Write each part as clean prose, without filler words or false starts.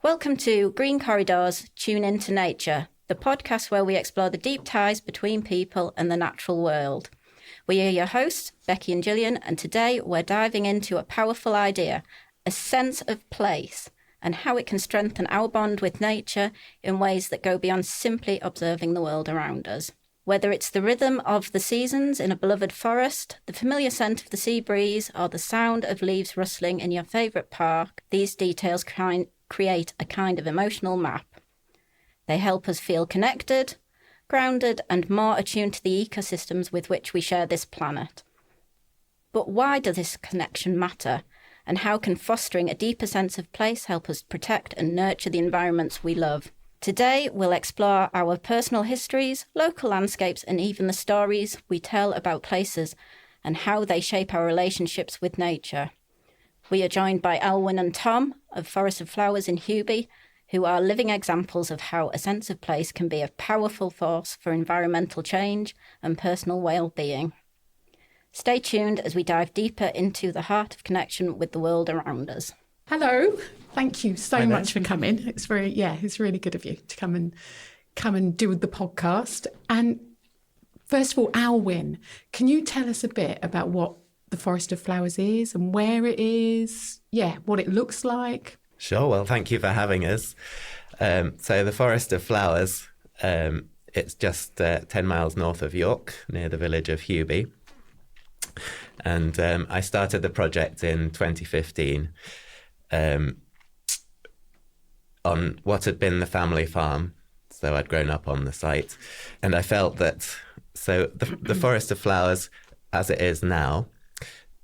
Welcome to Green Corridors, Tune Into Nature, the podcast where we explore the deep ties between people and the natural world. We are your hosts, Beki and Gillian, and today we're diving into a powerful idea, a sense of place, and how it can strengthen our bond with nature in ways that go beyond simply observing the world around us. Whether it's the rhythm of the seasons in a beloved forest, the familiar scent of the sea breeze, or the sound of leaves rustling in your favourite park, these details create a kind of emotional map. They help us feel connected, grounded, and more attuned to the ecosystems with which we share this planet. But why does this connection matter? And how can fostering a deeper sense of place help us protect and nurture the environments we love? Today, we'll explore our personal histories, local landscapes, and even the stories we tell about places and how they shape our relationships with nature. We are joined by Alwyn and Tom of Forest of Flowers in Huby, who are living examples of how a sense of place can be a powerful force for environmental change and personal well-being. Stay tuned as we dive deeper into the heart of connection with the world around us. Hello, thank you so much for coming. It's really good of you to come and do the podcast. And first of all, Alwyn, can you tell us a bit about what the Forest of Flowers is and where it is? Yeah, what it looks like. Sure. Well, thank you for having us. So the Forest of Flowers, it's just 10 miles north of York, near the village of Huby. And I started the project in 2015 on what had been the family farm. So I'd grown up on the site. And I felt that, so the Forest of Flowers, as it is now,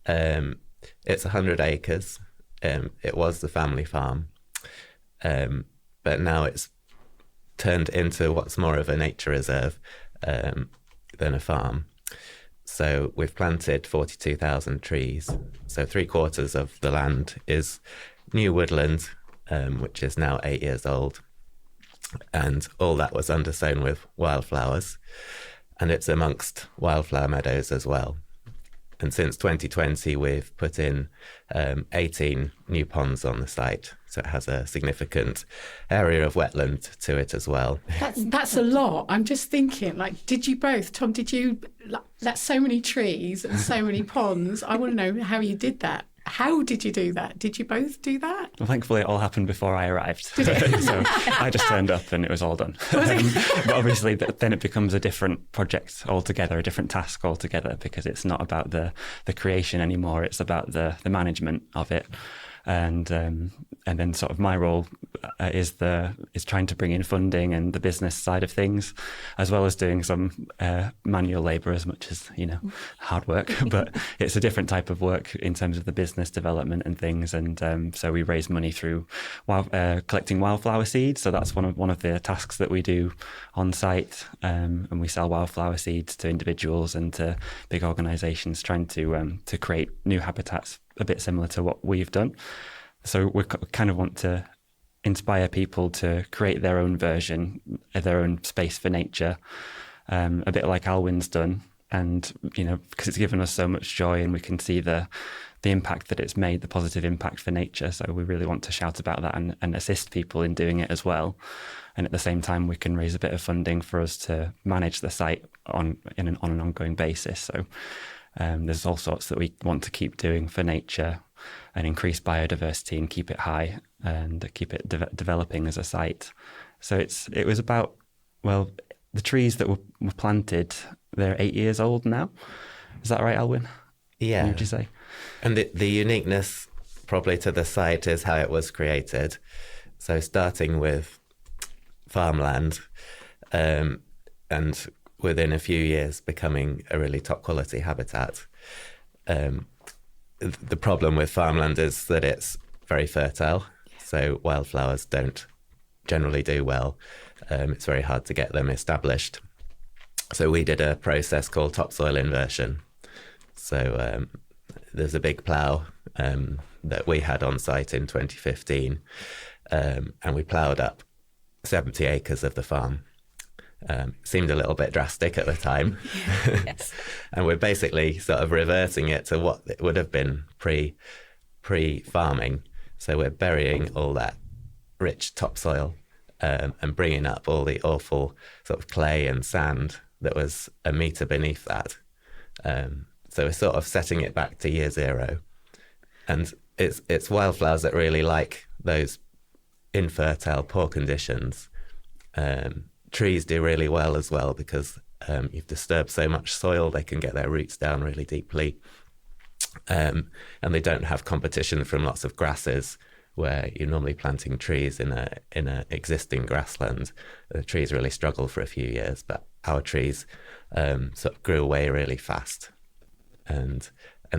it's 100 acres. It was the family farm, but now it's turned into what's more of a nature reserve than a farm. So we've planted 42,000 trees. So 3/4 of the land is new woodland, which is now 8 years old. And all that was undersown with wildflowers. And it's amongst wildflower meadows as well. And since 2020, we've put in 18 new ponds on the site. So it has a significant area of wetland to it as well. That's a lot. I'm just thinking, did you both, Tom, that's so many trees and so many ponds. I want to know how you did that. How did you do that? Did you both do that? Well, thankfully, it all happened before I arrived. So I just turned up and it was all done. But obviously, then it becomes a different project altogether, a different task altogether, because it's not about the creation anymore. It's about the management of it. And then sort of my role is trying to bring in funding and the business side of things, as well as doing some manual labour as much as, hard work. But it's a different type of work in terms of the business development and things. And so we raise money through collecting wildflower seeds. So that's one of the tasks that we do on site. And we sell wildflower seeds to individuals and to big organisations trying to create new habitats, a bit similar to what we've done. So we kind of want to inspire people to create their own version, their own space for nature, a bit like Alwyn's done. And, because it's given us so much joy and we can see the impact that it's made, the positive impact for nature. So we really want to shout about that and assist people in doing it as well. And at the same time, we can raise a bit of funding for us to manage the site on an ongoing basis. So there's all sorts that we want to keep doing for nature and increase biodiversity and keep it high and keep it developing as a site. So it was about, the trees that were planted, they're 8 years old now. Is that right, Alwyn? Yeah. What would you say? And the uniqueness probably to the site is how it was created. So starting with farmland and within a few years becoming a really top quality habitat. The problem with farmland is that it's very fertile, so wildflowers don't generally do well. It's very hard to get them established. So we did a process called topsoil inversion. So there's a big plough that we had on site in 2015, and we ploughed up 70 acres of the farm. Seemed a little bit drastic at the time. Yes. And we're basically sort of reverting it to what it would have been pre-farming. So we're burying all that rich topsoil and bringing up all the awful sort of clay and sand that was a metre beneath that. So we're sort of setting it back to year zero. And it's wildflowers that really like those infertile, poor conditions. Trees do really well as well because you've disturbed so much soil, they can get their roots down really deeply. And they don't have competition from lots of grasses where you're normally planting trees in a existing grassland. The trees really struggle for a few years, but our trees sort of grew away really fast. And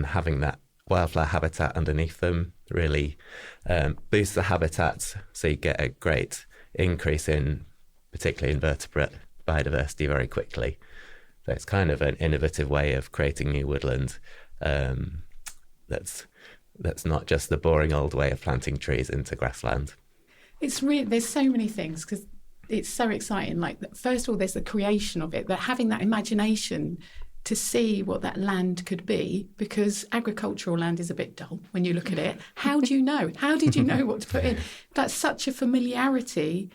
having that wildflower habitat underneath them really boosts the habitat, so you get a great increase in particularly invertebrate biodiversity very quickly. So it's kind of an innovative way of creating new woodland that's not just the boring old way of planting trees into grassland. It's really, there's so many things because it's so exciting. Like, first of all, there's the creation of it, that having that imagination to see what that land could be, because agricultural land is a bit dull when you look at it. How do you know? How did you know what to put in? That's such a familiarity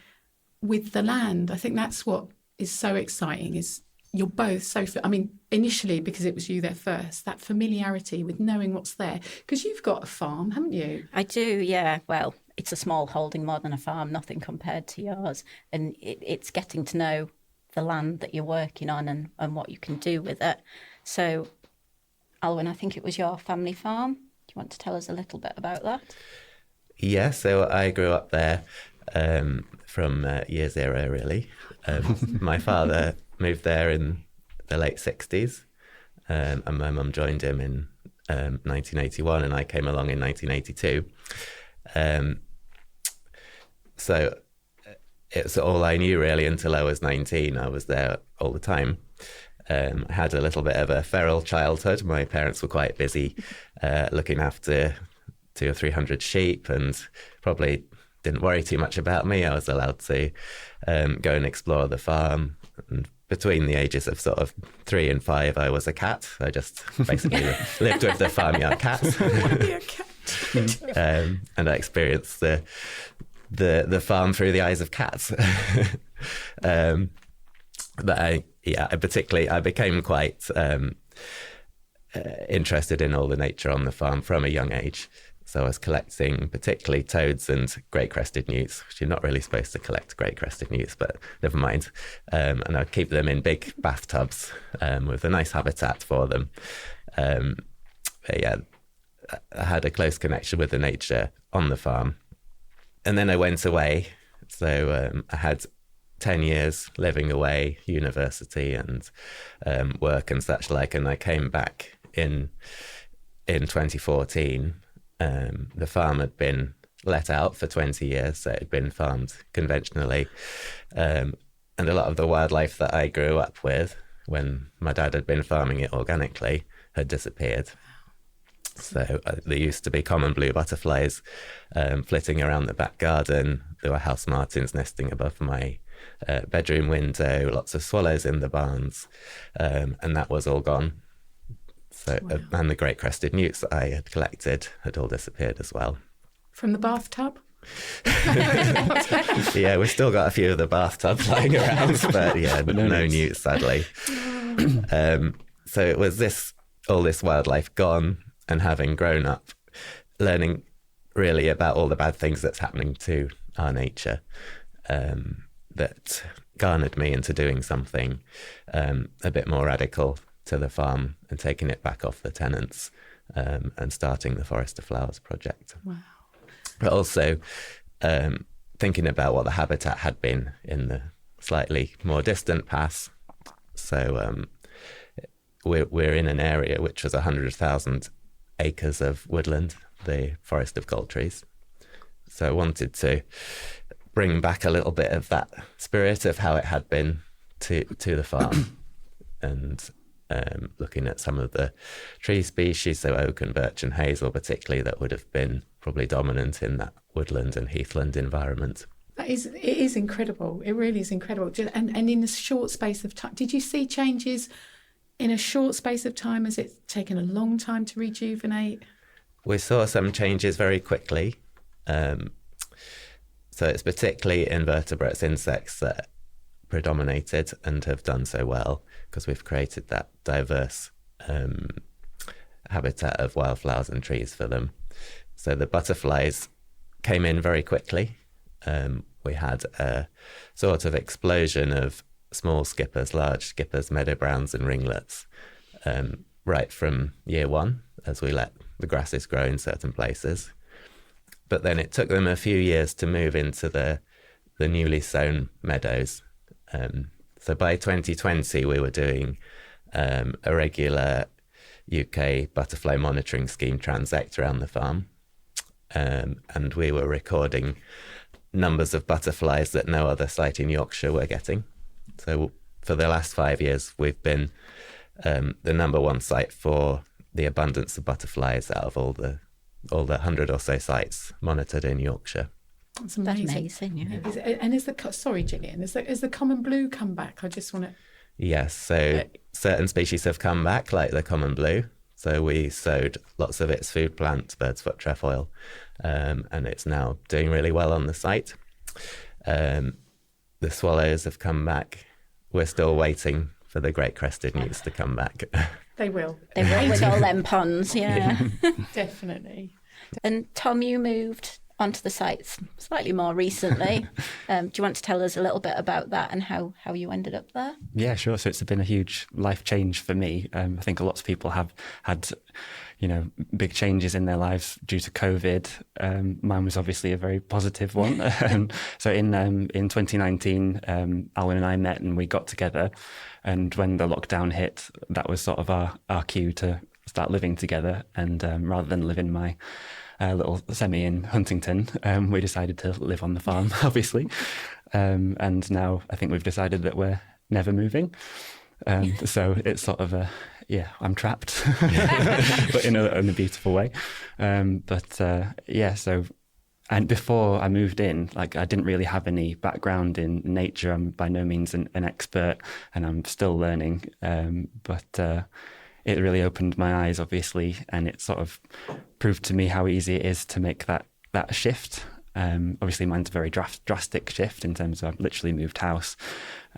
with the land. I think that's what is so exciting, is you're both so, I mean, initially because it was you there first, that familiarity with knowing what's there. Because you've got a farm, haven't you? I do, yeah. Well, it's a small holding more than a farm, nothing compared to yours. And it's getting to know the land that you're working on and what you can do with it. So, Alwyn, I think it was your family farm. Do you want to tell us a little bit about that? Yeah, so I grew up there from year zero, really. My father moved there in the late 60s, and my mum joined him in 1981, and I came along in 1982. So it's all I knew really until I was 19. I was there all the time. I had a little bit of a feral childhood. My parents were quite busy looking after 200 or 300 sheep, and probably didn't worry too much about me. I was allowed to go and explore the farm. And between the ages of sort of 3 and 5, I was a cat. I just basically lived with the farmyard cats. And I experienced the farm through the eyes of cats. But I became quite interested in all the nature on the farm from a young age. So I was collecting particularly toads and great-crested newts, which you're not really supposed to collect great-crested newts, but never mind. And I'd keep them in big bathtubs with a nice habitat for them. But yeah, I had a close connection with the nature on the farm. And then I went away. So I had 10 years living away, university and work and such like. And I came back in 2014. The farm had been let out for 20 years, so it had been farmed conventionally. And a lot of the wildlife that I grew up with when my dad had been farming it organically had disappeared. So there used to be common blue butterflies flitting around the back garden. There were house martins nesting above my bedroom window, lots of swallows in the barns, and that was all gone. So, wow. And the great crested newts that I had collected had all disappeared as well. From the bathtub? Yeah, we've still got a few of the bathtubs lying around, but yeah, no newts, sadly. So it was all this wildlife gone, and having grown up, learning really about all the bad things that's happening to our nature, that garnered me into doing something a bit more radical to the farm and taking it back off the tenants and starting the Forest of Flowers project. Wow. But also thinking about what the habitat had been in the slightly more distant past. So we're in an area which was 100,000 acres of woodland, the Forest of Gold Trees. So I wanted to bring back a little bit of that spirit of how it had been to the farm. And looking at some of the tree species, so oak and birch and hazel particularly, that would have been probably dominant in that woodland and heathland environment. It is incredible. It really is incredible. And in a short space of time, did you see changes in a short space of time? Has it taken a long time to rejuvenate? We saw some changes very quickly. So it's particularly invertebrates, insects that predominated and have done so well because we've created that diverse habitat of wildflowers and trees for them. So the butterflies came in very quickly. We had a sort of explosion of small skippers, large skippers, meadow browns and ringlets right from year one as we let the grasses grow in certain places. But then it took them a few years to move into the newly sown meadows. So by 2020, we were doing a regular UK butterfly monitoring scheme transect around the farm. And we were recording numbers of butterflies that no other site in Yorkshire were getting. So for the last 5 years, we've been the number one site for the abundance of butterflies out of all the 100 or so sites monitored in Yorkshire. That's amazing. That's amazing, yeah. And sorry, Gillian, is the common blue come back? I just want to... Yes, so certain species have come back, like the common blue. So we sowed lots of its food plant, bird's foot trefoil, and it's now doing really well on the site. The swallows have come back. We're still waiting for the great crested newts to come back. They will. They will with all them ponds, yeah. Definitely. And Tom, you moved onto the sites slightly more recently. Do you want to tell us a little bit about that and how you ended up there? Yeah, sure. So it's been a huge life change for me. I think lots of people have had, big changes in their lives due to COVID. Mine was obviously a very positive one. So in 2019, Alwyn and I met and we got together. And when the lockdown hit, that was sort of our cue to start living together. And rather than live in my little semi in Huntington, we decided to live on the farm, obviously. And now I think we've decided that we're never moving. So it's sort of I'm trapped, but in a beautiful way. So, and before I moved in, I didn't really have any background in nature. I'm by no means an expert and I'm still learning. But it really opened my eyes, obviously, and it sort of proved to me how easy it is to make that shift. Obviously, mine's a very drastic shift in terms of I've literally moved house.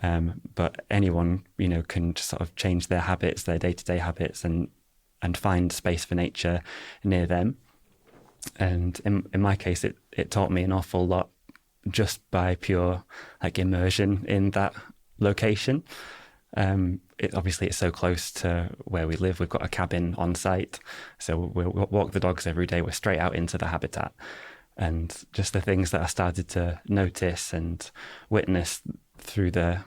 But anyone, can just sort of change their habits, their day-to-day habits, and find space for nature near them. And in my case, it taught me an awful lot just by pure immersion in that location. It's so close to where we live. We've got a cabin on site, so we'll walk the dogs every day. We're straight out into the habitat, and just the things that I started to notice and witness through the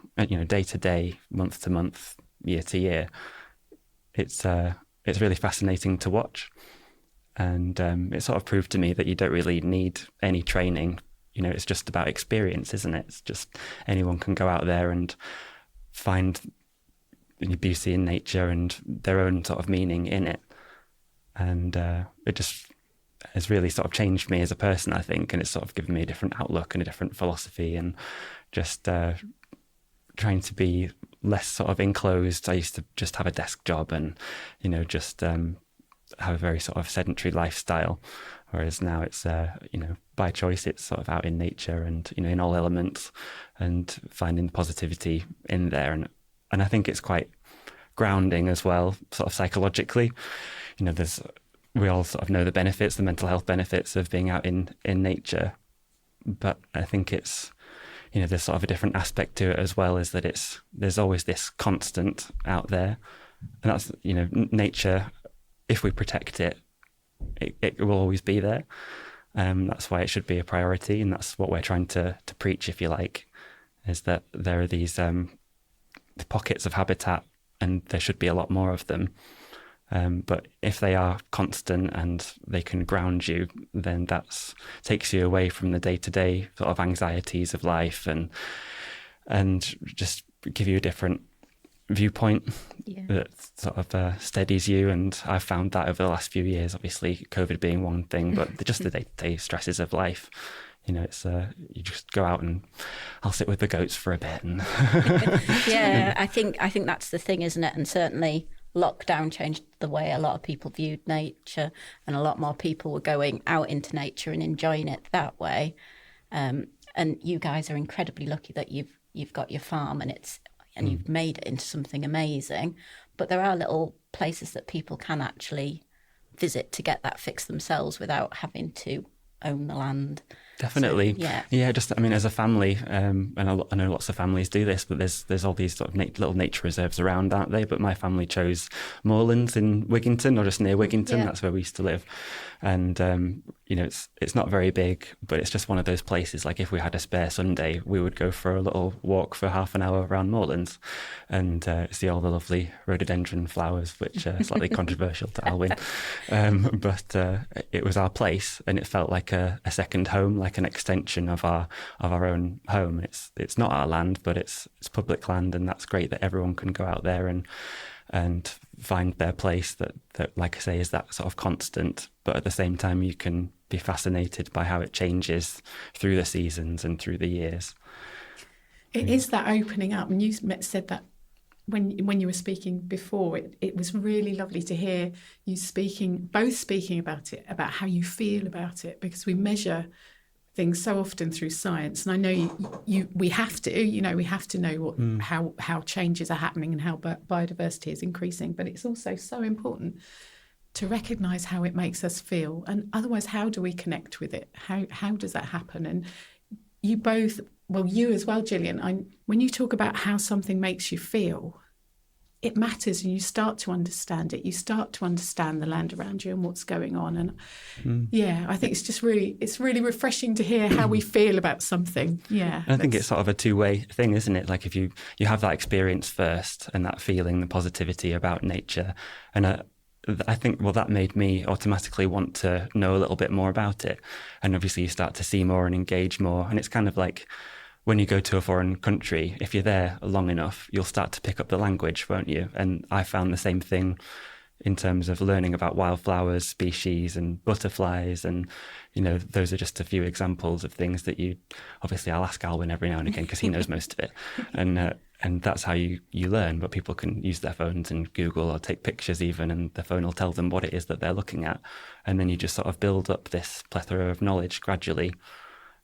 day to day, month to month, year to year. It's really fascinating to watch, and it sort of proved to me that you don't really need any training. It's just about experience, isn't it? It's just anyone can go out there and find beauty in nature and their own sort of meaning in it. And it just has really sort of changed me as a person, I think, and it's sort of given me a different outlook and a different philosophy, and just trying to be less sort of enclosed. I used to just have a desk job and, just have a very sort of sedentary lifestyle, whereas now it's, by choice, it's sort of out in nature and, in all elements, and finding positivity in there. And I think it's quite grounding as well, sort of psychologically. We all sort of know the benefits, the mental health benefits of being out in nature. But I think it's, there's sort of a different aspect to it as well, is that there's always this constant out there. And that's, nature, if we protect it, it will always be there. That's why it should be a priority. And that's what we're trying to preach, if you like, is that there are these pockets of habitat and there should be a lot more of them. But if they are constant and they can ground you, then that takes you away from the day-to-day sort of anxieties of life and just give you a different viewpoint that sort of steadies you. And I've found that over the last few years, obviously COVID being one thing, but just the day-to-day stresses of life. It's you just go out and I'll sit with the goats for a bit. And Yeah, I think that's the thing, isn't it? And certainly lockdown changed the way a lot of people viewed nature, and a lot more people were going out into nature and enjoying it that way. And And you guys are incredibly lucky that you've got your farm and you've made it into something amazing. But there are little places that people can actually visit to get that fix themselves without having to own the land. Definitely. So, yeah. Just, I mean, as a family, and I know lots of families do this, but there's all these sort of little nature reserves around, aren't they? But my family chose moorlands in Wigginton, or just near Wigginton. That's where we used to live. And, it's not very big, but it's just one of those places. Like if we had a spare Sunday, we would go for a little walk for half an hour around moorlands and see all the lovely rhododendron flowers, which are slightly controversial to Alwyn. But it was our place, and it felt like a second home, like an extension of our own home. It's not our land, but it's public land, and that's great that everyone can go out there and find their place that, like I say, is that sort of constant. But at the same time, you can be fascinated by how it changes through the seasons and through the years. It is that opening up, and you said that when you were speaking before. It was really lovely to hear you both speaking about it, about how you feel about it, because we measure things so often through science, and I know we have to know what how changes are happening and how biodiversity is increasing, but it's also so important to recognise how it makes us feel, and otherwise how do we connect with it? How does that happen? And you both, well, you as well, Gillian, when you talk about how something makes you feel, it matters, and you start to understand it. You start to understand the land around you and what's going on. And I think it's really refreshing to hear how we feel about something. Yeah. And I think it's sort of a two-way thing, isn't it? Like if you have that experience first and that feeling, the positivity about nature. And I think, well, that made me automatically want to know a little bit more about it. And obviously you start to see more and engage more. And it's kind of like, when you go to a foreign country, if you're there long enough, you'll start to pick up the language, won't you? And I found the same thing in terms of learning about wildflowers, species and butterflies. And, those are just a few examples of things that obviously I'll ask Alwyn every now and again because he knows most of it. And that's how you learn. But people can use their phones and Google or take pictures even, and the phone will tell them what it is that they're looking at. And then you just sort of build up this plethora of knowledge gradually.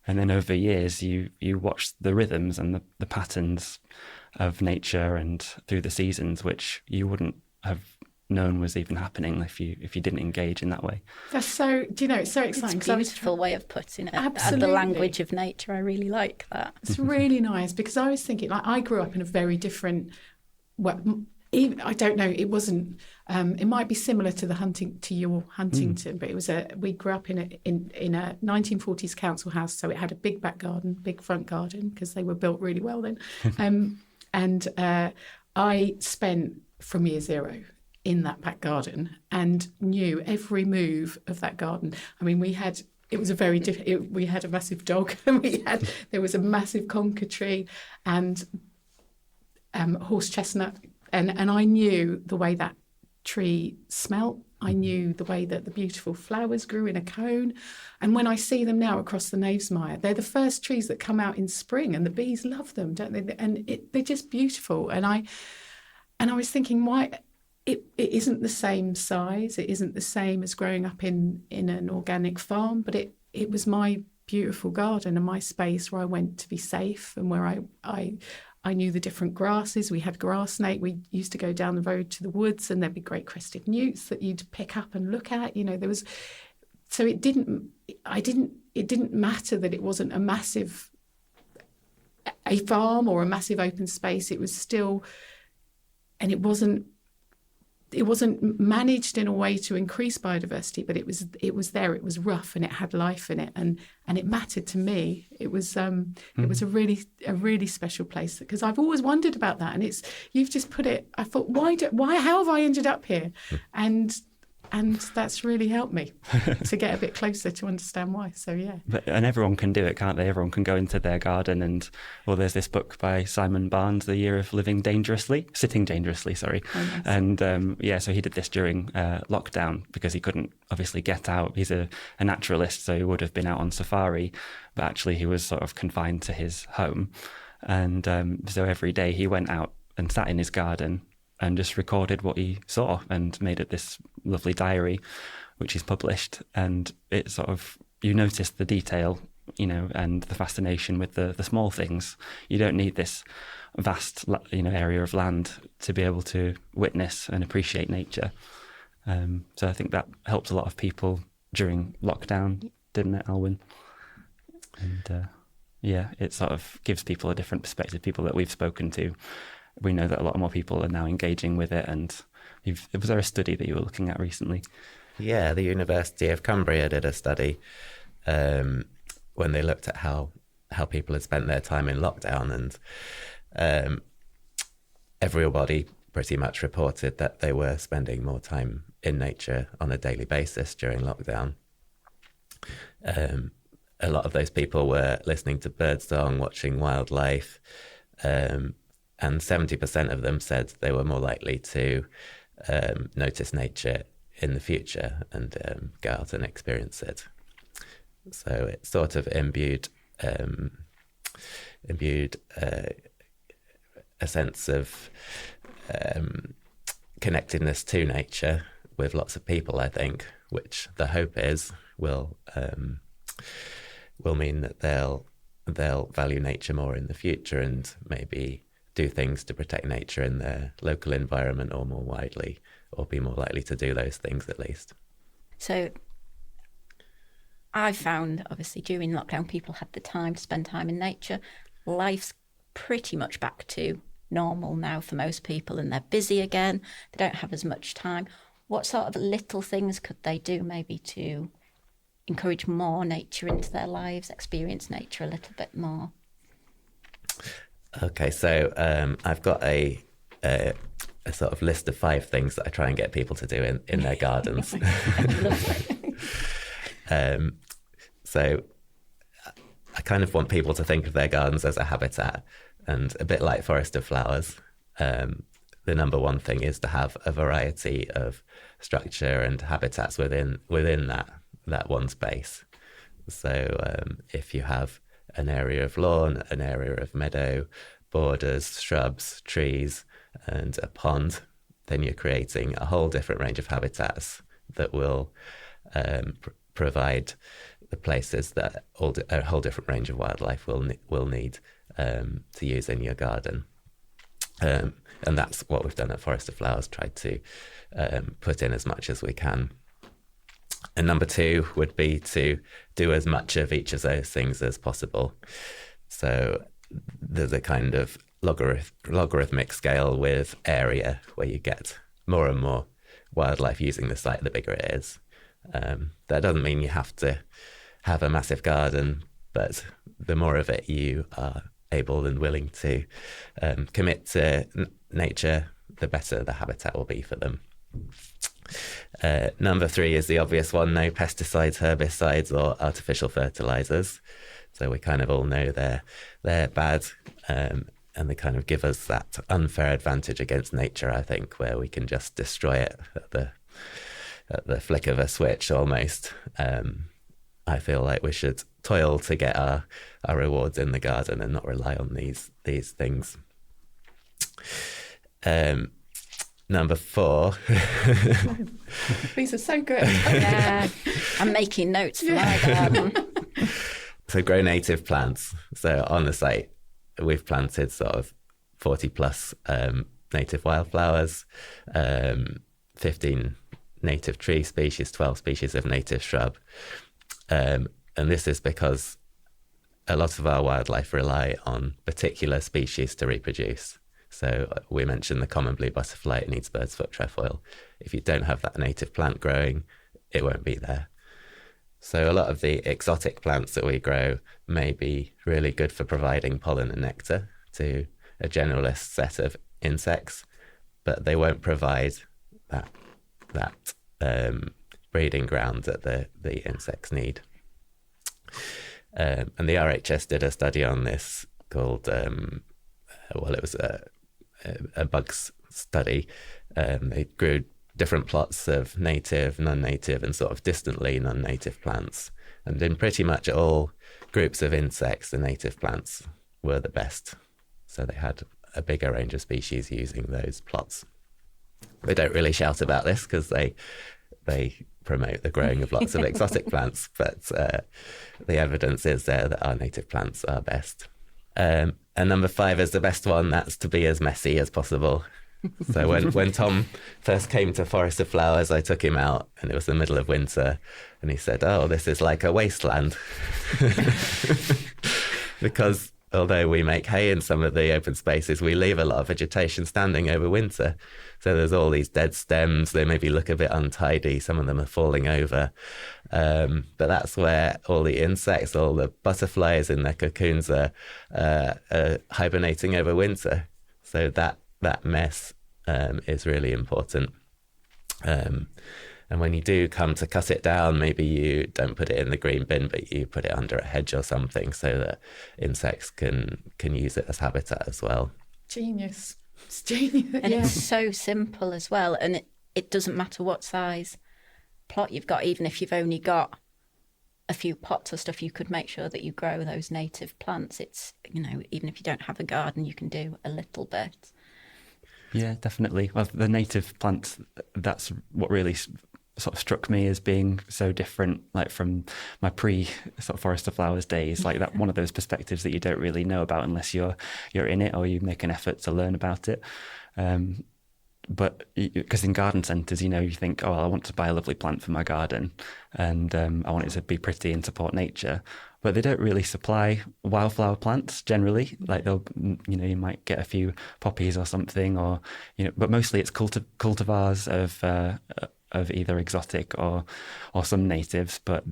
And then over years, you watch the rhythms and the patterns of nature and through the seasons, which you wouldn't have known was even happening if you didn't engage in that way. That's so, it's so exciting. It's a beautiful way of putting it. Absolutely. The language of nature, I really like that. It's really nice, because I was thinking, like, I grew up in a very different, I don't know, it wasn't, it might be similar to your Huntington, but we grew up in a 1940s council house, so it had a big back garden, big front garden, because they were built really well then. And I spent from year zero in that back garden and knew every move of that garden. I mean, we had a massive dog, and there was a massive conker tree and horse chestnut. And I knew the way that tree smelt. I knew the way that the beautiful flowers grew in a cone. And when I see them now across the Knavesmire, they're the first trees that come out in spring, and the bees love them, don't they? And they're just beautiful. And I was thinking, why it isn't the same size. It isn't the same as growing up in an organic farm, but it was my beautiful garden and my space where I went to be safe, and where I knew the different grasses. We had grass snake. We used to go down the road to the woods, and there'd be great crested newts that you'd pick up and look at. So it didn't matter that it wasn't a farm or a massive open space. It was still, and it wasn't managed in a way to increase biodiversity, but it was there. It was rough, and it had life in it, and it mattered to me. It was it was a really special place, because I've always wondered about that, and you've just put it. I thought, how have I ended up here? And that's really helped me to get a bit closer to understand why. So, yeah. And everyone can do it, can't they? Everyone can go into their garden and, well, there's this book by Simon Barnes, The Year of Sitting Dangerously, sorry. Oh, nice. And, so he did this during lockdown because he couldn't obviously get out. He's a naturalist, so he would have been out on safari, but actually he was sort of confined to his home. And so every day he went out and sat in his garden and just recorded what he saw and made it this lovely diary, which he's published. And it sort of, you notice the detail and the fascination with the small things. You don't need this vast, area of land to be able to witness and appreciate nature. So I think that helped a lot of people during lockdown, didn't it, Alwyn? And it sort of gives people a different perspective. People that we've spoken to, we know that a lot more people are now engaging with it. And was there a study that you were looking at recently? Yeah, the University of Cumbria did a study when they looked at how people had spent their time in lockdown, and everybody pretty much reported that they were spending more time in nature on a daily basis during lockdown. A lot of those people were listening to birdsong, watching wildlife, and 70% of them said they were more likely to notice nature in the future and go out and experience it. So it sort of imbued a sense of connectedness to nature with lots of people, I think, which the hope is will mean that they'll value nature more in the future and maybe do things to protect nature in their local environment or more widely, or be more likely to do those things at least. So I found, obviously, during lockdown, people had the time to spend time in nature. Life's pretty much back to normal now for most people, and they're busy again. They don't have as much time. What sort of little things could they do maybe to encourage more nature into their lives, experience nature a little bit more? Okay, so I've got a sort of list of 5 things that I try and get people to do in their gardens. So I kind of want people to think of their gardens as a habitat, and a bit like Forest of Flowers. The number one thing is to have a variety of structure and habitats within that one space. So if you have an area of lawn, an area of meadow, borders, shrubs, trees, and a pond, then you're creating a whole different range of habitats that will provide the places that a whole different range of wildlife will need to use in your garden. And that's what we've done at Forest of Flowers, tried to put in as much as we can. And number 2 would be to do as much of each of those things as possible. So there's a kind of logarithmic scale with area where you get more and more wildlife using the site the bigger it is. That doesn't mean you have to have a massive garden, but the more of it you are able and willing to commit to nature, the better the habitat will be for them. Number 3 is the obvious one: no pesticides, herbicides, or artificial fertilizers. So we kind of all know they're bad, and they kind of give us that unfair advantage against nature, I think, where we can just destroy it at the flick of a switch almost. I feel like we should toil to get our rewards in the garden and not rely on these things. Number 4. These are so good. Yeah, I'm making notes for my garden. So grow native plants. So on the site, we've planted sort of 40 plus native wildflowers, 15 native tree species, 12 species of native shrub. And this is because a lot of our wildlife rely on particular species to reproduce. So we mentioned the common blue butterfly, it needs bird's foot trefoil. If you don't have that native plant growing, it won't be there. So a lot of the exotic plants that we grow may be really good for providing pollen and nectar to a generalist set of insects, but they won't provide that breeding ground that the insects need. And the RHS did a study on this called, it was a bugs study. They grew different plots of native, non-native, and sort of distantly non-native plants. And in pretty much all groups of insects, the native plants were the best. So they had a bigger range of species using those plots. They don't really shout about this because they they promote the growing of lots of exotic plants, but the evidence is there that our native plants are best. And number 5 is the best one. That's to be as messy as possible. So when Tom first came to Forest of Flowers, I took him out and it was the middle of winter and he said, "Oh, this is like a wasteland." Because although we make hay in some of the open spaces, we leave a lot of vegetation standing over winter. So there's all these dead stems. They maybe look a bit untidy. Some of them are falling over. But that's where all the insects, all the butterflies in their cocoons are hibernating over winter. So that mess is really important. And when you do come to cut it down, maybe you don't put it in the green bin, but you put it under a hedge or something so that insects can use it as habitat as well. Genius. It's genius. And it's so simple as well. And it doesn't matter what size plot you've got, even if you've only got a few pots or stuff, you could make sure that you grow those native plants. It's, even if you don't have a garden, you can do a little bit. Yeah, definitely. Well, the native plants, that's what really sort of struck me as being so different, like from my sort of Forest of Flowers days, like that one of those perspectives that you don't really know about unless you're in it or you make an effort to learn about it. But because in garden centres, you think, oh, I want to buy a lovely plant for my garden and I want it to be pretty and support nature. But they don't really supply wildflower plants generally. Like they'll, you might get a few poppies or something, or but mostly it's cultivars of either exotic or some natives. But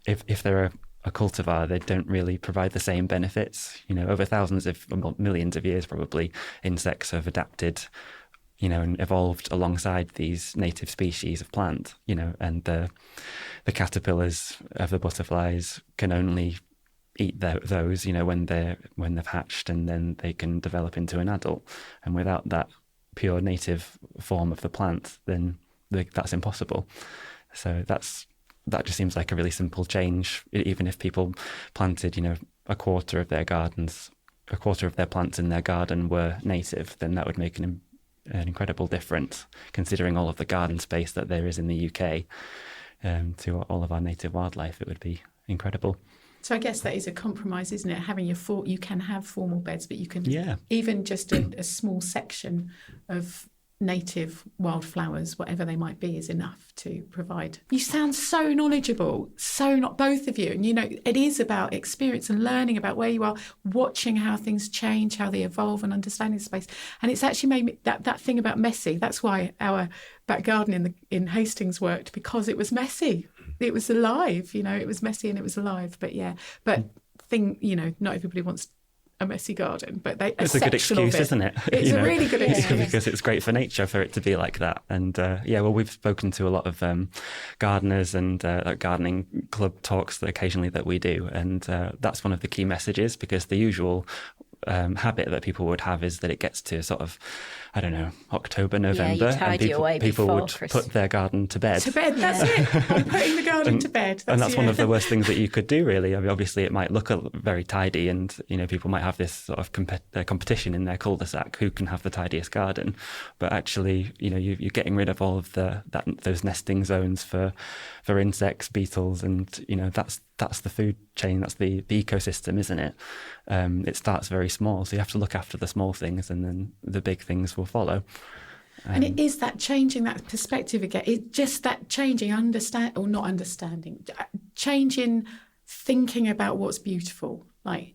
if they're a cultivar, they don't really provide the same benefits. Over millions of years, probably insects have adapted, and evolved alongside these native species of plant. And the caterpillars of the butterflies can only eat those, when they've hatched, and then they can develop into an adult. And without that pure native form of the plant, then that's impossible. So that just seems like a really simple change. Even if people planted, a quarter of their plants in their garden were native, then that would make an incredible difference, considering all of the garden space that there is in the UK. To all of our native wildlife, it would be incredible. So I guess that is a compromise, isn't it? Having you can have formal beds, but you can even just a small section of native wildflowers, whatever they might be, is enough to provide. You sound so knowledgeable, not both of you. And it is about experience and learning about where you are, watching how things change, how they evolve, and understanding space. And it's actually made me that thing about messy. That's why our back garden in Hastings worked, because it was messy. It was alive, it was messy and it was alive. But not everybody wants a messy garden, but it's a good excuse, isn't it? It's a really good excuse because it's great for nature for it to be like that. And we've spoken to a lot of gardeners and gardening club talks occasionally that we do, and that's one of the key messages, because the usual habit that people would have is that it gets to sort of, I don't know, October, November, and people would put their garden to bed. To bed, that's it. I'm putting the garden to bed. That's one of the worst things that you could do, really. I mean, obviously, it might look very tidy, and people might have this sort of competition in their cul-de-sac who can have the tidiest garden. But actually, you're getting rid of all of those nesting zones for insects, beetles, and that's the food chain. That's the ecosystem, isn't it? It starts very small, so you have to look after the small things, and then the big things will follow. And it is that changing that perspective again. It's just that changing changing thinking about what's beautiful. Like,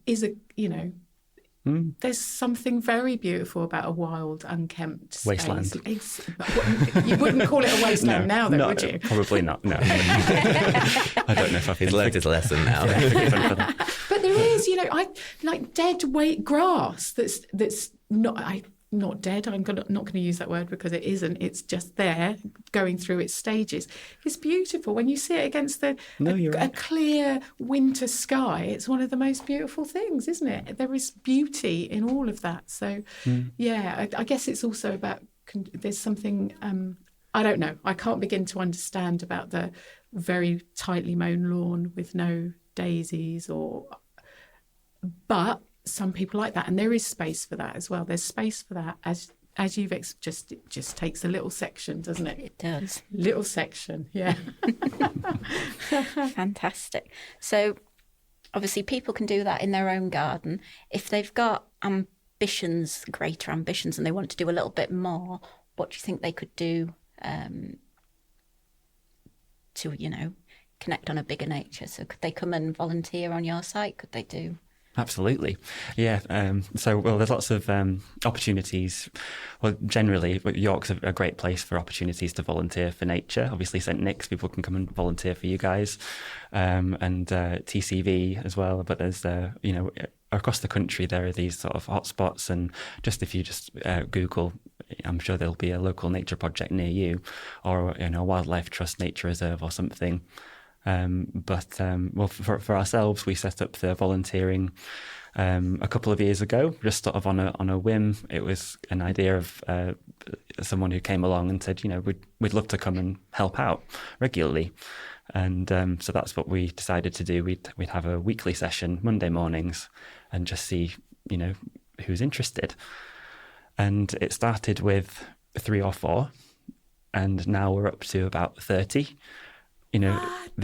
there's something very beautiful about a wild, unkempt space. Wasteland. You wouldn't call it a wasteland now, though, would you? Probably not. No. I don't know if He's learned his lesson now. But there is, I like dead weight grass that's not dead. I'm not going to use that word because it isn't. It's just there, going through its stages. It's beautiful when you see it against a clear winter sky. It's one of the most beautiful things, isn't it? There is beauty in all of that. So, I guess it's also about. There's something I don't know. I can't begin to understand about the very tightly mown lawn with no daisies but some people like that, and there is space for that as well. There's space for that, as as you've it just takes a little section, doesn't it? It does. Little section, yeah. Fantastic. So obviously people can do that in their own garden. If they've got ambitions, greater ambitions, and they want to do a little bit more, what do you think they could do to, connect on a bigger nature? So could they come and volunteer on your site? Could they do? Absolutely. Yeah. There's lots of opportunities. Well, generally, York's a great place for opportunities to volunteer for nature. Obviously, St Nick's, people can come and volunteer for you guys, and TCV as well. But there's, across the country, there are these sort of hotspots. And just if you just Google, I'm sure there'll be a local nature project near you, or a wildlife trust nature reserve or something. For ourselves, we set up the volunteering a couple of years ago, just sort of on a whim. It was an idea of someone who came along and said, we'd love to come and help out regularly, and so that's what we decided to do. We'd have a weekly session Monday mornings, and just see who's interested. And it started with 3 or 4, and now we're up to about 30. They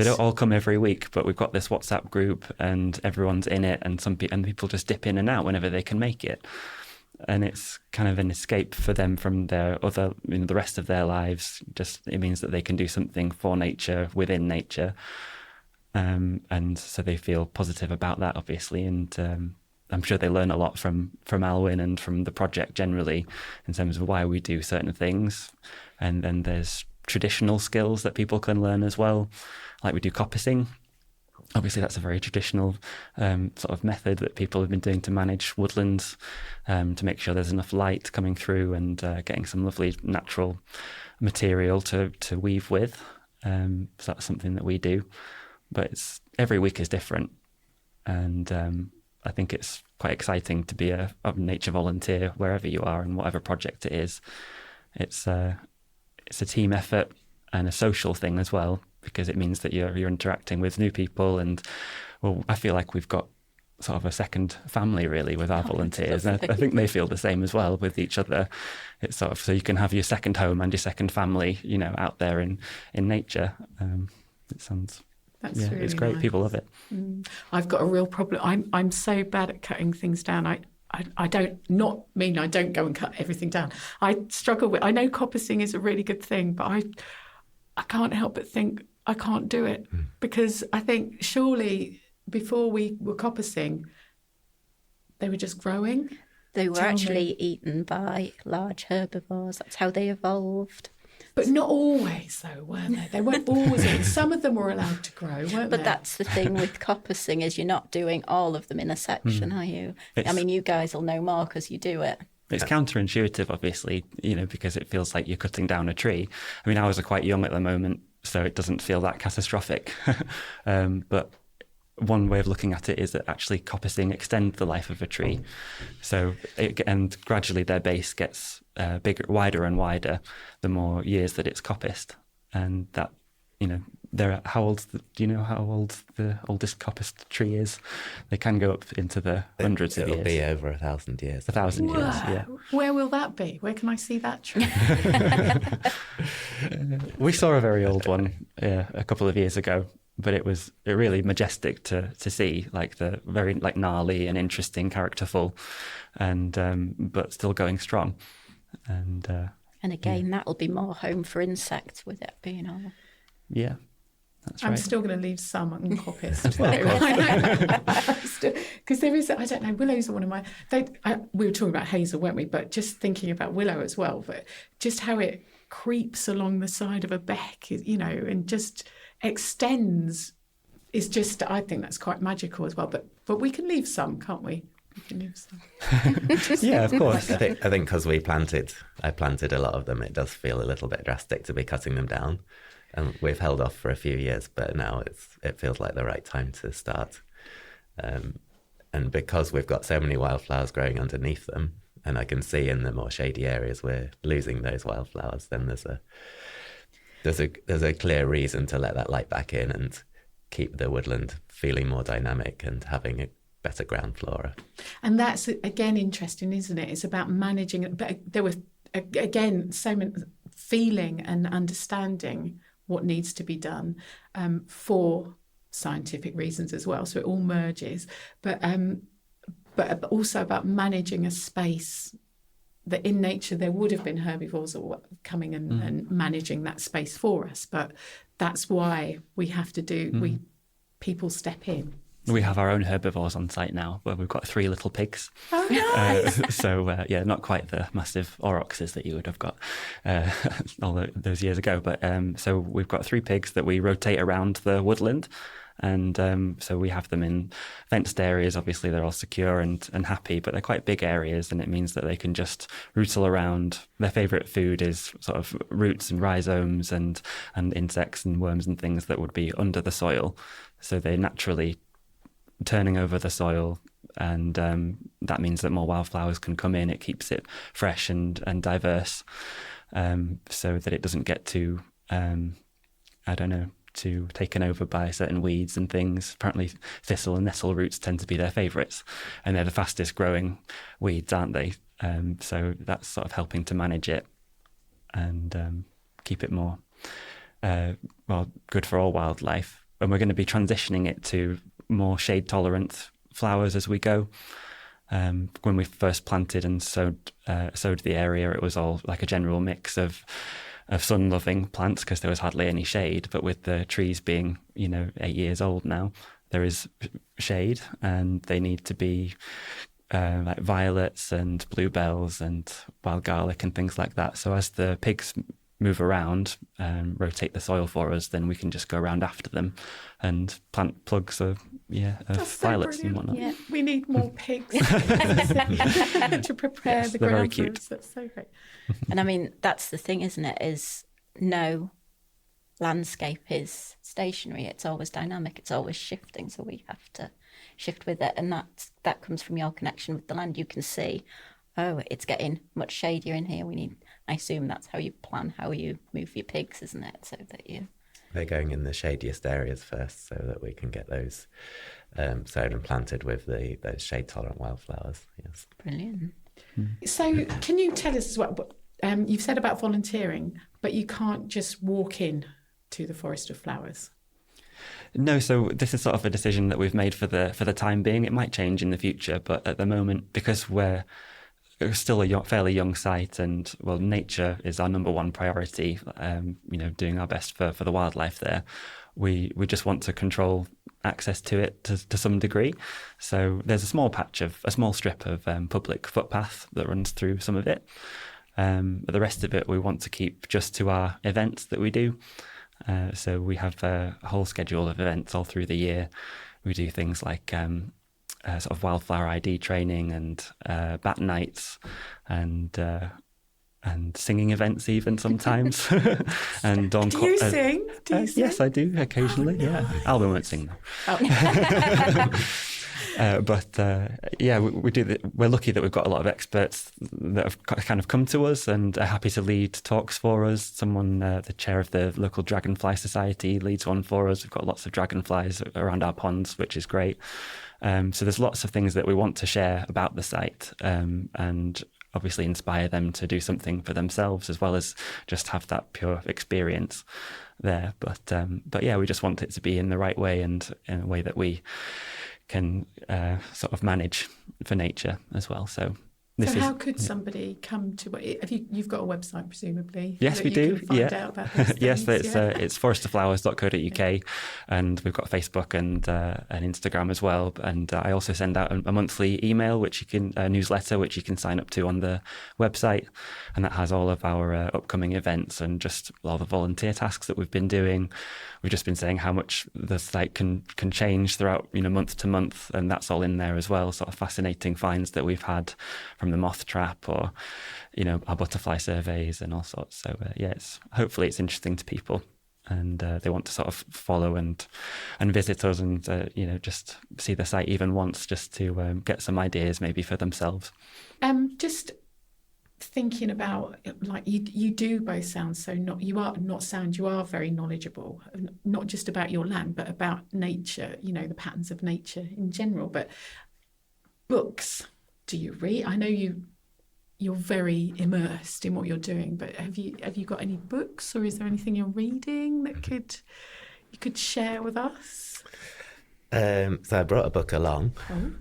don't all come every week, but we've got this WhatsApp group and everyone's in it, and people just dip in and out whenever they can make it. And it's kind of an escape for them from their other, the rest of their lives. Just, it means that they can do something for nature, within nature. And so they feel positive about that, obviously. And I'm sure they learn a lot from Alwyn and from the project generally in terms of why we do certain things. And then there's traditional skills that people can learn as well, like we do coppicing. Obviously, that's a very traditional sort of method that people have been doing to manage woodlands, to make sure there's enough light coming through and getting some lovely natural material to weave with. So that's something that we do. But every week is different. And I think it's quite exciting to be a nature volunteer wherever you are and whatever project it is. It's a team effort and a social thing as well, because it means that you're interacting with new people. And I feel like we've got sort of a second family really with our volunteers. And I think they feel the same as well with each other. It's sort of, so you can have your second home and your second family, out there in nature. It sounds, That's really it's great. Nice. People love it. I've got a real problem. I'm so bad at cutting things down. I don't go and cut everything down. I struggle with. I know coppicing is a really good thing, but I can't help but think I can't do it, because I think surely before we were coppicing, they were just growing. They were actually eaten by large herbivores. That's how they evolved. But not always, though, weren't they? They weren't always eaten. Some of them were allowed to grow, weren't they? But that's the thing with coppicing, is you're not doing all of them in a section, are you? You guys will know more because you do it. It's counterintuitive, obviously, because it feels like you're cutting down a tree. Ours are quite young at the moment, so it doesn't feel that catastrophic. But one way of looking at it is that actually coppicing extends the life of a tree. So, and gradually their base gets bigger, wider and wider the more years that it's coppiced. And that, do you know how old the oldest coppiced tree is? They can go up into the hundreds of years. It'll be over 1,000 years. 1,000 years, yeah. Where will that be? Where can I see that tree? We saw a very old one a couple of years ago, but it was really majestic to see, the very gnarly and interesting, characterful, and but still going strong. And again, that'll be more home for insects with it being all. Yeah, that's right. I'm still going to leave some uncoppiced. Because there is, I don't know, willows are one of my. We were talking about hazel, weren't we? But just thinking about willow as well, but just how it creeps along the side of a beck, and just extends is just, I think that's quite magical as well. But we can leave some, can't we? We can leave some. Yeah, of course. I think because I planted a lot of them, it does feel a little bit drastic to be cutting them down. And we've held off for a few years, but now it feels like the right time to start. And because we've got so many wildflowers growing underneath them, and I can see in the more shady areas we're losing those wildflowers, then there's a clear reason to let that light back in and keep the woodland feeling more dynamic and having a better ground flora. And that's again interesting, isn't it? It's about managing it. But there again, so many feeling and understanding what needs to be done for scientific reasons as well. So it all merges, but also about managing a space that in nature there would have been herbivores coming and managing that space for us. But that's why we have to do people step in. We have our own herbivores on site now, where we've got 3 little pigs. Oh, nice. Not quite the massive aurochses that you would have got all those years ago. But so we've got 3 pigs that we rotate around the woodland. And so we have them in fenced areas. Obviously, they're all secure and happy, but they're quite big areas, and it means that they can just rootle around. Their favourite food is sort of roots and rhizomes and insects and worms and things that would be under the soil. So they naturally turning over the soil, and that means that more wildflowers can come in. It keeps it fresh and diverse, so that it doesn't get too too taken over by certain weeds and things. Apparently thistle and nettle roots tend to be their favourites, and they're the fastest growing weeds, aren't they? So that's sort of helping to manage it and keep it more good for all wildlife. And we're going to be transitioning it to more shade tolerant flowers as we go. When we first planted and sowed the area, it was all like a general mix of sun-loving plants because there was hardly any shade. But with the trees being 8 years old now, there is shade, and they need to be like violets and bluebells and wild garlic and things like that. So as the pigs move around and rotate the soil for us, then we can just go around after them and plant plugs of violets and whatnot. Yeah. We need more pigs to prepare the ground for us. That's so great. And I mean, that's the thing, isn't it? Is no landscape is stationary. It's always dynamic. It's always shifting. So we have to shift with it. And that comes from your connection with the land. You can see, oh, it's getting much shadier in here. I assume that's how you plan, how you move your pigs, isn't it? So that they're going in the shadiest areas first, so that we can get those sown and planted with those shade-tolerant wildflowers. Yes, brilliant. So, can you tell us as well? You've said about volunteering, but you can't just walk in to the Forest of Flowers. No, so this is sort of a decision that we've made for the time being. It might change in the future, but at the moment, because we're still a fairly young site, and nature is our number one priority. Doing our best for the wildlife there. We just want to control access to it to some degree. So there's a small strip of public footpath that runs through some of it. But the rest of it we want to keep just to our events that we do. So we have a whole schedule of events all through the year. We do things like sort of wildflower ID training and bat nights and singing events even sometimes. And do you sing? Yes, I do occasionally. Yeah, Alwyn won't sing though. We do. We're lucky that we've got a lot of experts that have kind of come to us and are happy to lead talks for us. Someone, the chair of the local Dragonfly Society, leads one for us. We've got lots of dragonflies around our ponds, which is great. So there's lots of things that we want to share about the site, and obviously inspire them to do something for themselves as well as just have that pure experience there. But yeah, we just want it to be in the right way and in a way that we can sort of manage for nature as well. So how could somebody come to it? You've got a website, presumably? Yes, we do. Find out about those things. Yes, it's forestoflowers.co.uk, and we've got Facebook and Instagram as well. And I also send out a monthly email, a newsletter, which you can sign up to on the website, and that has all of our upcoming events and just all the volunteer tasks that we've been doing. We've just been saying how much the site can change throughout, month to month, and that's all in there as well. Sort of fascinating finds that we've had from the moth trap, or our butterfly surveys and all sorts. So hopefully it's interesting to people, and they want to sort of follow and visit us and just see the site even once, just to get some ideas maybe for themselves. Just thinking about, like, you do both sound so you are very knowledgeable, not just about your land but about nature, the patterns of nature in general. But books, do you read? I know you you're very immersed in what you're doing. But have you got any books, or is there anything you're reading that you could share with us? So I brought a book along. Oh.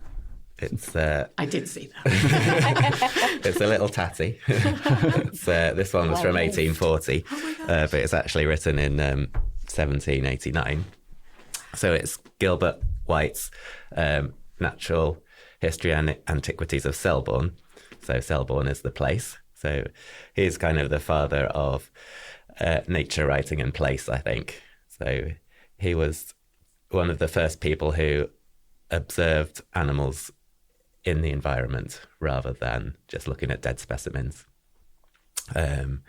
It's I did see that. it's a little tatty. This one was from 1840, but it's actually written in 1789. So it's Gilbert White's Natural History and Antiquities of Selborne. So Selborne is the place. So he's kind of the father of nature writing and place, I think. So he was one of the first people who observed animals in the environment rather than just looking at dead specimens. And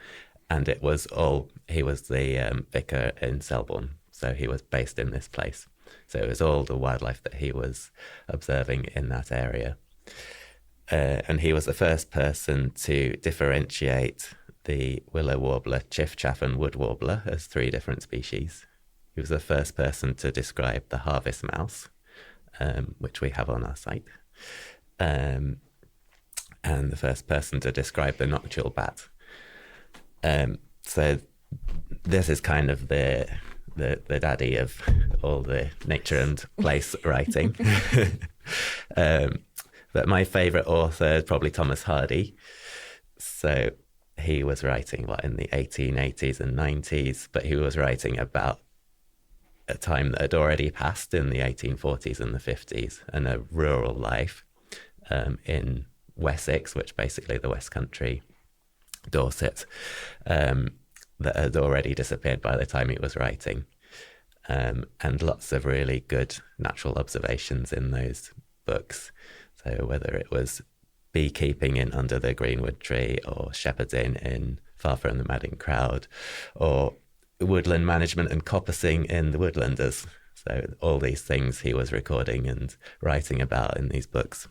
he was the vicar in Selborne, so he was based in this place. So it was all the wildlife that he was observing in that area. And he was the first person to differentiate the willow warbler, chiffchaff and wood warbler as 3 different species. He was the first person to describe the harvest mouse, which we have on our site. And the first person to describe the nocturnal bat. So this is kind of the daddy of all the nature and place writing. But my favourite author is probably Thomas Hardy. So he was writing in the 1880s and 90s, but he was writing about a time that had already passed in the 1840s and the 50s, and a rural life in Wessex, which basically the West Country, Dorset, that had already disappeared by the time he was writing. And lots of really good natural observations in those books. So whether it was beekeeping in Under the Greenwood Tree, or shepherding in Far From the Madding Crowd, or woodland management and coppicing in The Woodlanders. So all these things he was recording and writing about in these books.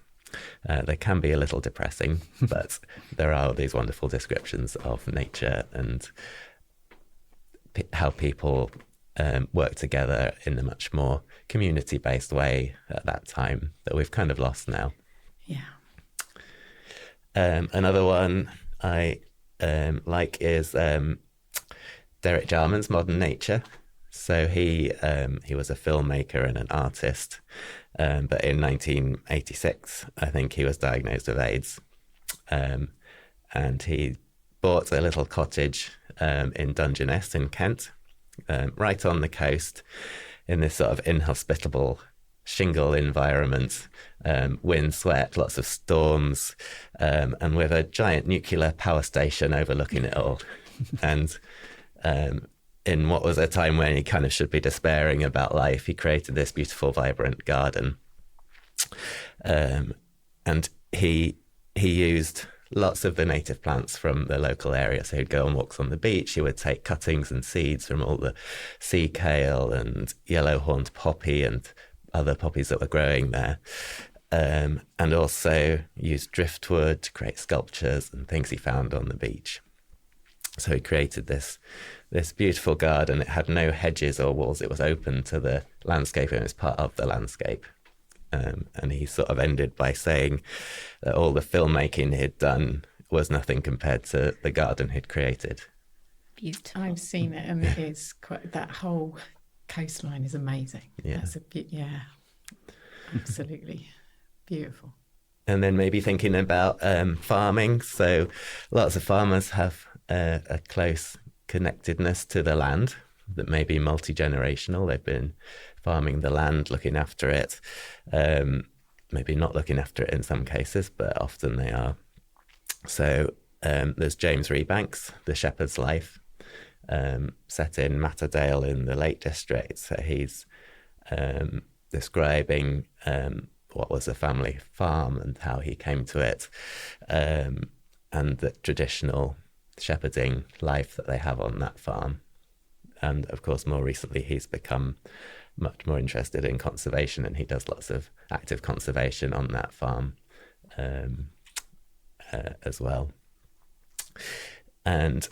They can be a little depressing, but there are these wonderful descriptions of nature and how people work together in a much more community-based way at that time that we've kind of lost now. Yeah. Another one I like is Derek Jarman's Modern Nature. So he was a filmmaker and an artist, but in 1986, I think he was diagnosed with AIDS, and he bought a little cottage in Dungeness in Kent, right on the coast, in this sort of inhospitable shingle environment, wind, sweat, lots of storms, and with a giant nuclear power station overlooking it all. And in what was a time when he kind of should be despairing about life, he created this beautiful, vibrant garden. And he used lots of the native plants from the local area. So he'd go on walks on the beach. He would take cuttings and seeds from all the sea kale and yellow-horned poppy and other poppies that were growing there. And also used driftwood to create sculptures and things he found on the beach. So he created this beautiful garden. It had no hedges or walls. It was open to the landscape, and it was part of the landscape. And he sort of ended by saying that all the filmmaking he'd done was nothing compared to the garden he'd created. Beautiful. I've seen it, and it is quite, that whole coastline is amazing. Yeah. That's absolutely beautiful. And then maybe thinking about farming. So lots of farmers have a close connectedness to the land that may be multi-generational. They've been farming the land, looking after it, maybe not looking after it in some cases, but often they are. So there's James Rebanks, The Shepherd's Life, set in Matterdale in the Lake District. So he's describing what was a family farm and how he came to it, and the traditional shepherding life that they have on that farm. And of course, more recently, he's become much more interested in conservation, and he does lots of active conservation on that farm as well. And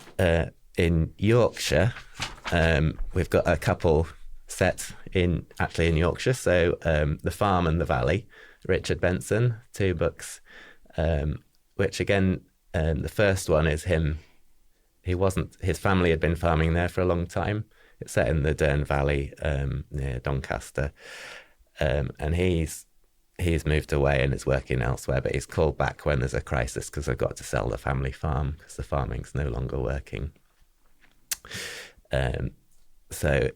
in Yorkshire, we've got a couple set in Yorkshire. So The Farm and the Valley, Richard Benson, 2 books, which again The first one is him. His family had been farming there for a long time. It's set in the Dearne Valley near Doncaster. And he's moved away and is working elsewhere, but he's called back when there's a crisis because they've got to sell the family farm because the farming's no longer working. So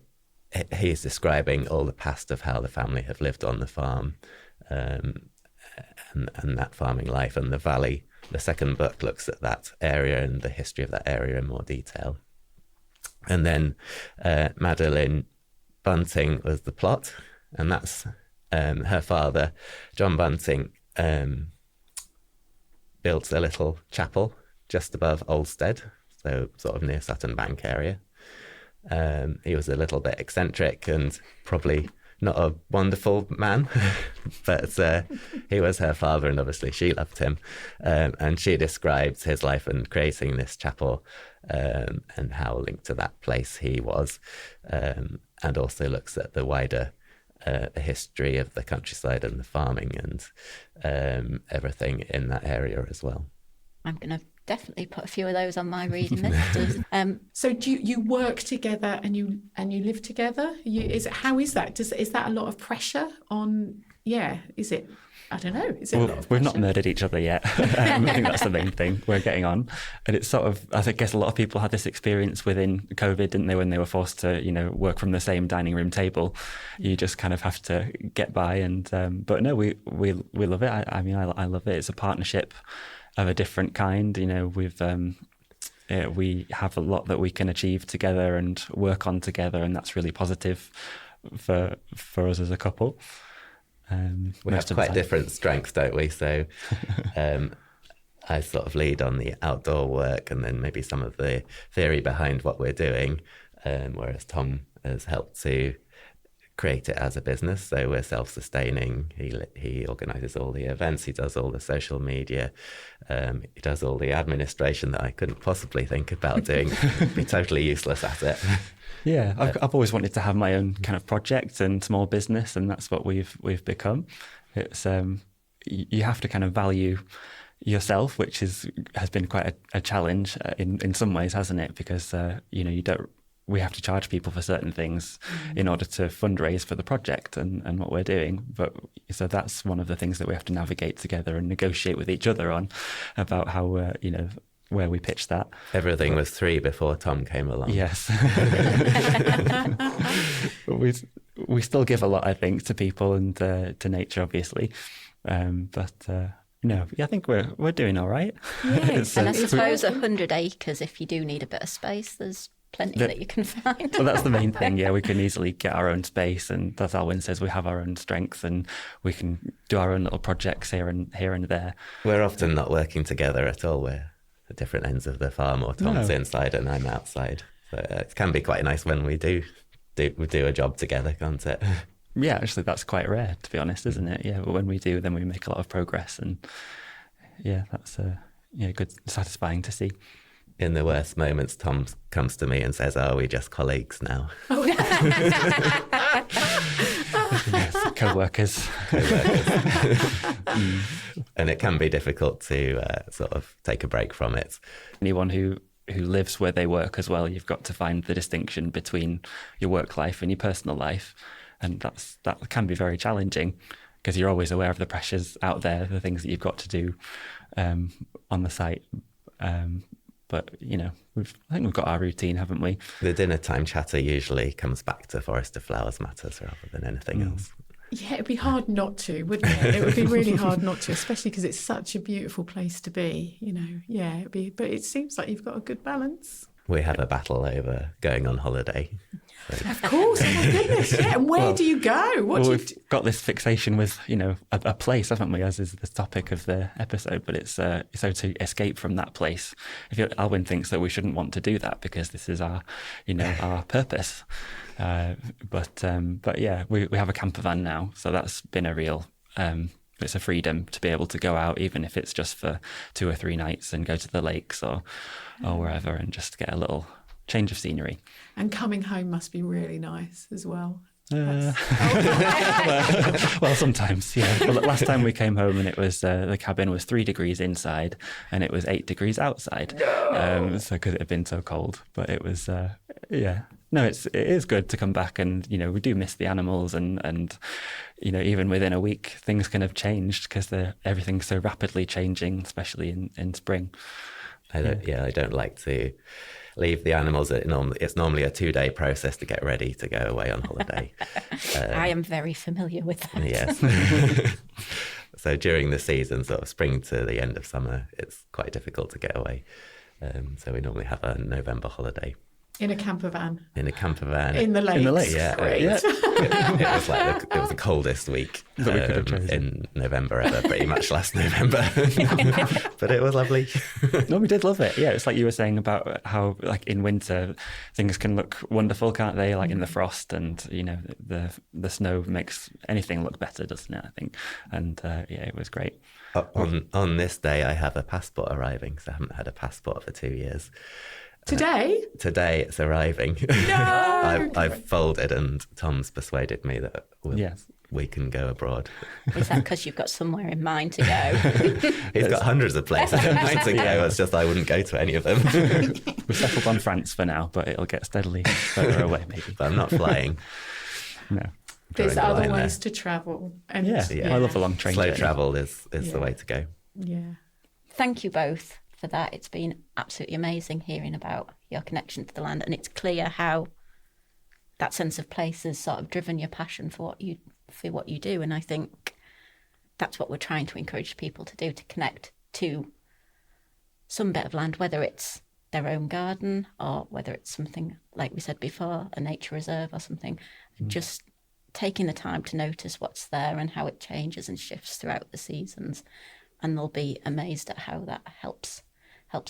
he's describing all the past of how the family have lived on the farm and that farming life, and the valley. The second book looks at that area and the history of that area in more detail. And then Madeline Bunting was the plot, and that's her father, John Bunting, built a little chapel just above Olstead, so sort of near Sutton Bank area. He was a little bit eccentric and probably not a wonderful man, but he was her father, and obviously she loved him. And she describes his life in creating this chapel and how linked to that place he was, and also looks at the wider history of the countryside and the farming and everything in that area as well. I'm going to definitely put a few of those on my reading list. So do you work together and you live together? How is that? Is that a lot of pressure on? Yeah, is it? I don't know. Is it? We've not murdered each other yet. I think that's the main thing. We're getting on, and it's sort of. I guess a lot of people had this experience within COVID, didn't they? When they were forced to, work from the same dining room table, you just kind of have to get by. And but no, we love it. I love it. It's a partnership of a different kind. We have a lot that we can achieve together and work on together, and that's really positive for us as a couple. We have quite different strengths, don't we? So I sort of lead on the outdoor work and then maybe some of the theory behind what we're doing, whereas Tom has helped to create it as a business. So we're self-sustaining. He organises all the events. He does all the social media. He does all the administration that I couldn't possibly think about doing. Be totally useless at it. Yeah, I've always wanted to have my own kind of project and small business, and that's what we've become. It's you have to kind of value yourself, which has been quite a challenge in some ways, hasn't it? Because we have to charge people for certain things in order to fundraise for the project and what we're doing. But so that's one of the things that we have to navigate together and negotiate with each other on about how where we pitch that. Everything was 3 before Tom came along. Yes. we still give a lot, I think, to people and to nature, obviously. But I think we're doing all right. Yes. And I suppose 100 acres, if you do need a bit of space, there's plenty that you can find. Well, that's the main thing. Yeah, we can easily get our own space, and as Alwyn says, we have our own strength, and we can do our own little projects here and there. We're often not working together at all. We're at different ends of the farm, or Tom's inside and I'm outside. So it can be quite nice when we do a job together, can't it? Yeah, actually, that's quite rare, to be honest, isn't it? Yeah, but when we do, then we make a lot of progress, and yeah, that's good, satisfying to see. In the worst moments, Tom comes to me and says, "Are we just colleagues now?" Oh, yes, co-workers. And it can be difficult to sort of take a break from it. Anyone who lives where they work as well, you've got to find the distinction between your work life and your personal life, and that can be very challenging because you're always aware of the pressures out there, the things that you've got to do on the site. But, I think we've got our routine, haven't we? The dinner time chatter usually comes back to Forest of Flowers matters rather than anything else. Yeah, it'd be hard not to, wouldn't it? It would be really hard not to, especially because it's such a beautiful place to be, Yeah, it'd be, but it seems like you've got a good balance. We have a battle over going on holiday. So. Of course, oh my goodness, yeah. And where do you go? We've got this fixation with, a place, haven't we, as is the topic of the episode, but it's so to escape from that place. Alwyn thinks that we shouldn't want to do that because this is our, our purpose. But yeah, we have a camper van now, so that's been a real... it's a freedom to be able to go out, even if it's just for 2 or 3 nights and go to the lakes or wherever and just get a little change of scenery. And coming home must be really nice as well. Well, sometimes, yeah. Well, last time we came home and it was the cabin was 3 degrees inside and it was 8 degrees outside. No! So because it had been so cold, but it was yeah. No, it is good to come back, and we do miss the animals, and even within a week things can have changed because everything's so rapidly changing, especially in spring. I don't like to leave the animals. It's normally a 2-day process to get ready to go away on holiday. I am very familiar with that. Yes. So during the season, sort of spring to the end of summer, it's quite difficult to get away. So we normally have a November holiday. In a camper van. In a camper van. In the lakes. In the lake, yeah. Great. It was the coldest week in November ever, pretty much last November. But it was lovely. No, we did love it. Yeah, it's like you were saying about how, like, in winter, things can look wonderful, can't they? Like in the frost, and the snow makes anything look better, doesn't it? I think, and it was great. On this day, I have a passport arriving, so I haven't had a passport for 2 years. Today? Today it's arriving. No! I've folded, and Tom's persuaded me that we can go abroad. Is that because you've got somewhere in mind to go? He's got hundreds of places in mind to go. It's just I wouldn't go to any of them. We've settled on France for now, but it'll get steadily further away, maybe. But I'm not flying. No. There's other ways to travel. And yeah. I love a long train Slow journey. travel is the way to go. Yeah. Thank you both for that. It's been absolutely amazing hearing about your connection to the land, and it's clear how that sense of place has sort of driven your passion for what you do. And I think that's what we're trying to encourage people to do, to connect to some bit of land, whether it's their own garden or whether it's something, like we said before, a nature reserve or something. Just taking the time to notice what's there and how it changes and shifts throughout the seasons, and they'll be amazed at how that helps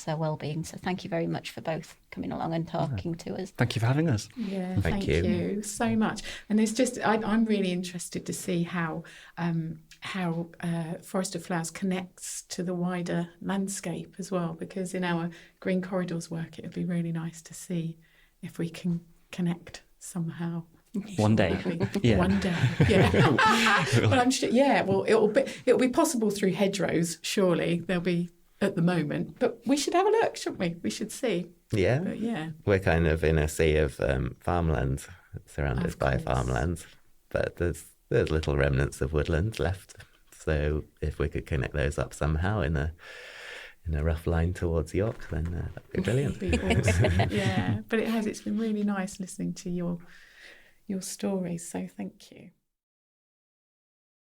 their well-being. So thank you very much for both coming along and talking to us. Thank you for having us. Yeah, Thank thank you. you so much. And it's just, I'm really interested to see how Forest of Flowers connects to the wider landscape as well, because in our Green Corridors work, it would be really nice to see if we can connect somehow. One day. Yeah. One day. Yeah. But I'm sure, well, it'll be possible through hedgerows, surely. There'll be at the moment, but we should have a look, shouldn't we? We should see. Yeah. But yeah. We're kind of in a sea of farmland, surrounded Of by course. farmland, but there's little remnants of woodland left. So if we could connect those up somehow in a rough line towards York, then that'd be brilliant. It'd be awesome. Yeah. But it's been really nice listening to your stories. So thank you.